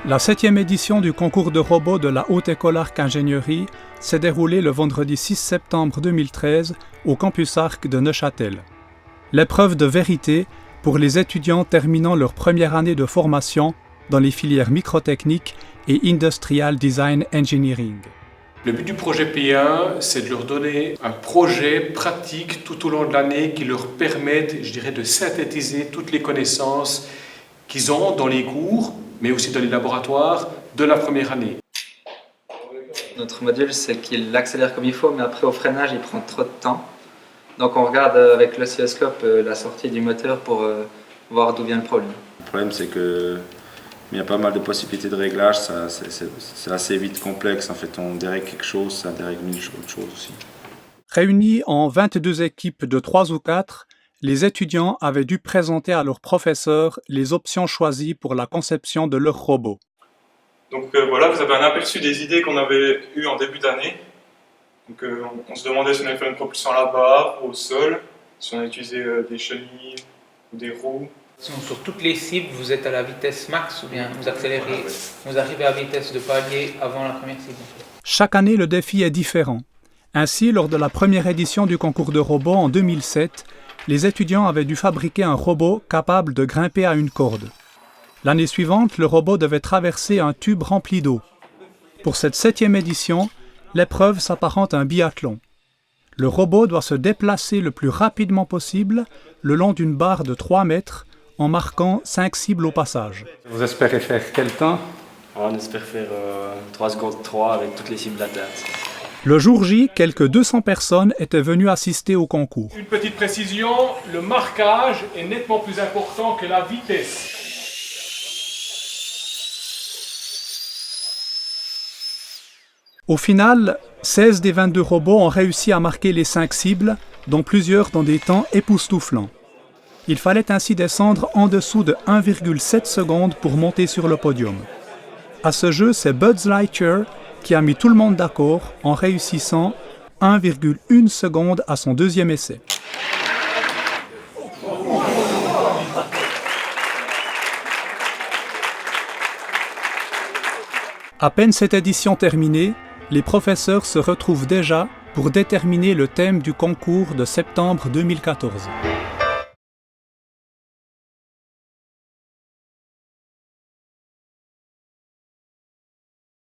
La 7e édition du concours de robots de la Haute École Arc Ingénierie s'est déroulée le vendredi 6 septembre 2013 au campus Arc de Neuchâtel. L'épreuve de vérité pour les étudiants terminant leur première année de formation dans les filières microtechniques et Industrial Design Engineering. Le but du projet P1, c'est de leur donner un projet pratique tout au long de l'année qui leur permette, de synthétiser toutes les connaissances qu'ils ont dans les cours, mais aussi dans les laboratoires de la première année. Notre module, c'est qu'il accélère comme il faut, mais après au freinage, il prend trop de temps. Donc on regarde avec l'oscilloscope la sortie du moteur pour voir d'où vient le problème. Le problème, c'est qu'il y a pas mal de possibilités de réglage, c'est assez vite complexe. En fait, on dérègle quelque chose, ça dérègle mille autres choses aussi. Réunis en 22 équipes de 3 ou 4, les étudiants avaient dû présenter à leurs professeurs les options choisies pour la conception de leur robot. Donc voilà, vous avez un aperçu des idées qu'on avait eues en début d'année. Donc on se demandait si on allait faire une propulsion à la barre, au sol, si on allait utiliser des chenilles ou des roues. Sur toutes les cibles, vous êtes à la vitesse max ou bien vous accélérez, vous arrivez à la vitesse de palier avant la première cible. Chaque année, le défi est différent. Ainsi, lors de la première édition du concours de robots en 2007, les étudiants avaient dû fabriquer un robot capable de grimper à une corde. L'année suivante, le robot devait traverser un tube rempli d'eau. Pour cette 7e édition, l'épreuve s'apparente à un biathlon. Le robot doit se déplacer le plus rapidement possible le long d'une barre de 3 mètres en marquant 5 cibles au passage. Vous espérez faire quel temps? On espère faire 3 secondes 3 avec toutes les cibles atteintes. Le jour J, quelques 200 personnes étaient venues assister au concours. Une petite précision, le marquage est nettement plus important que la vitesse. Au final, 16 des 22 robots ont réussi à marquer les 5 cibles, dont plusieurs dans des temps époustouflants. Il fallait ainsi descendre en dessous de 1,7 secondes pour monter sur le podium. À ce jeu, c'est Buzz Lightyear qui a mis tout le monde d'accord en réussissant 1,1 seconde à son deuxième essai. À peine cette édition terminée, les professeurs se retrouvent déjà pour déterminer le thème du concours de septembre 2014.